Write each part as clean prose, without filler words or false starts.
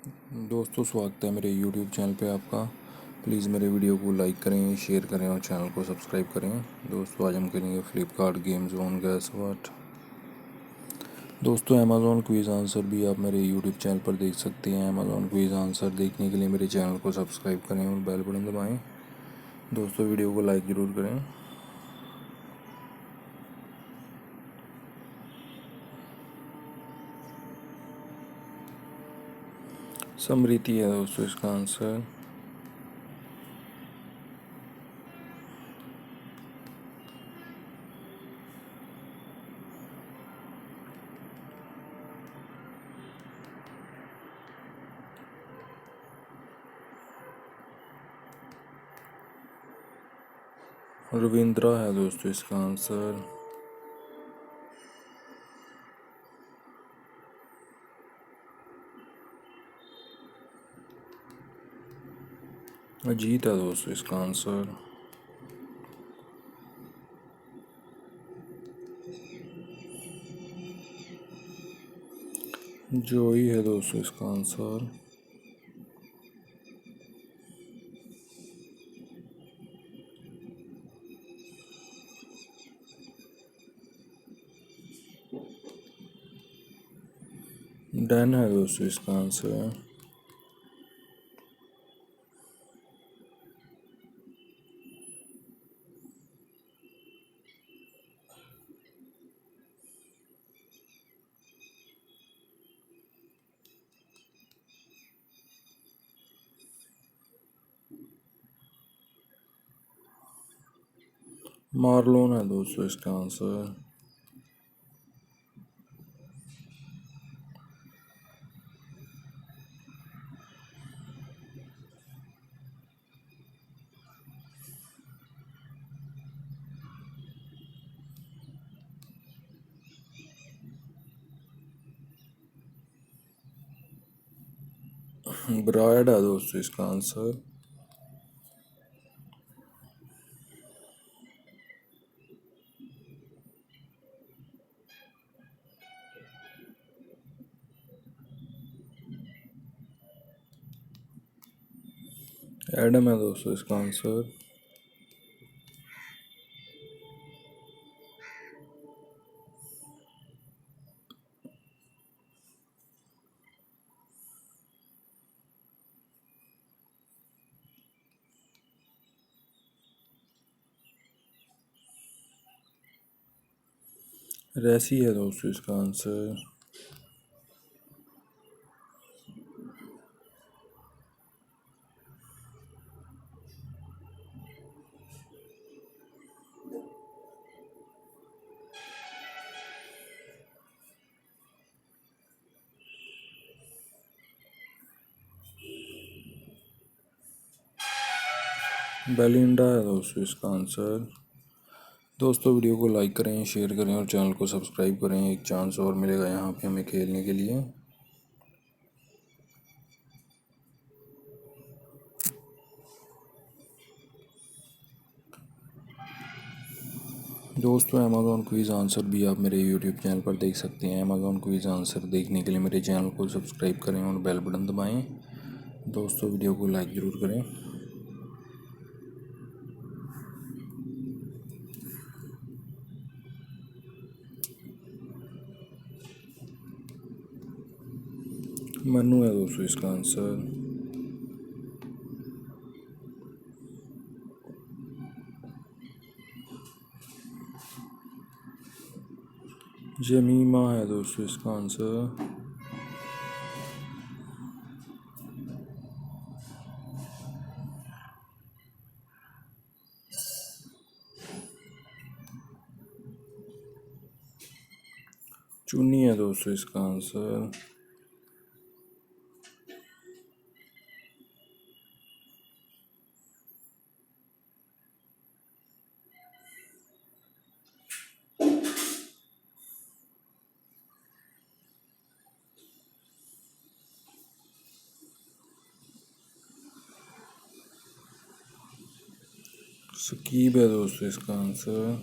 दोस्तों, स्वागत है मेरे YouTube चैनल पे आपका। प्लीज़ मेरे वीडियो को लाइक करें, शेयर करें और चैनल को सब्सक्राइब करें। दोस्तों, आज हम करेंगे फ्लिपकार्ट गेम जोन गैस वाट। दोस्तों, अमेज़ॉन क्विज़ आंसर भी आप मेरे YouTube चैनल पर देख सकते हैं। अमेज़ॉन क्विज़ आंसर देखने के लिए मेरे चैनल को सब्सक्राइब करें और बेल बटन दबाएँ। दोस्तों, वीडियो को लाइक ज़रूर करें। समृति है दोस्तों इसका आंसर। रविंद्रा है दोस्तों इसका आंसर। अजीत है दोस्तों इसका आंसर। जोई है दोस्तों इसका आंसर। डैन है दोस्तों इसका आंसर। मार्लोन है दोस्तों इसका आंसर। ब्रायड है दोस्तों इसका आंसर। एडम है दोस्तों इसका आंसर। रेसी है दोस्तों इसका आंसर। बेलिंडा है दोस्तों इसका आंसर। दोस्तों, वीडियो को लाइक करें, शेयर करें और चैनल को सब्सक्राइब करें। एक चांस और मिलेगा यहाँ पे हमें खेलने के लिए। दोस्तों, अमेज़ॉन क्विज़ आंसर भी आप मेरे YouTube चैनल पर देख सकते हैं। अमेज़ॉन क्विज़ आंसर देखने के लिए मेरे चैनल को सब्सक्राइब करें और बेल बटन दबाएं। दोस्तों, वीडियो को लाइक ज़रूर करें। मनु है दोस्तों इसका आंसर। जमीमा है दोस्तों इसका आंसर। चुन्नी है दोस्तों इसका आंसर। सकीब है दोस्तों इसका आंसर।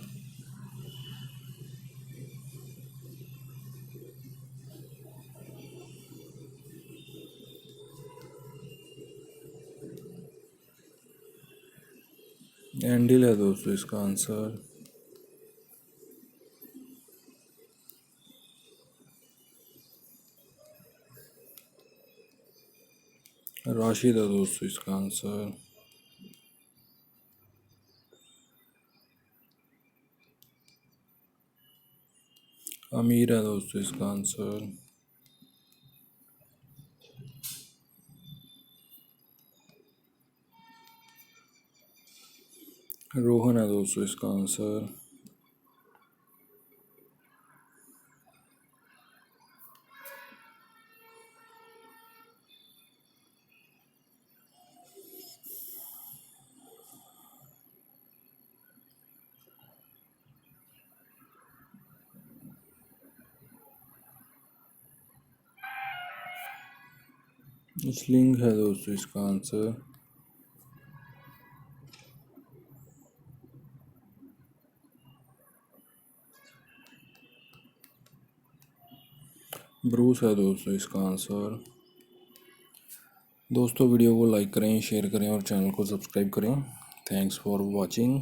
एंडिल है दोस्तों इसका आंसर। राशिद है दोस्तों इसका आंसर। अमीर है दोस्तों इसका आंसर। रोहन है दोस्तों इसका आंसर। स्लिंग है दोस्तों इसका आंसर। ब्रूस है दोस्तों इसका आंसर। दोस्तों वीडियो को लाइक करें, शेयर करें और चैनल को सब्सक्राइब करें। Thanks for watching.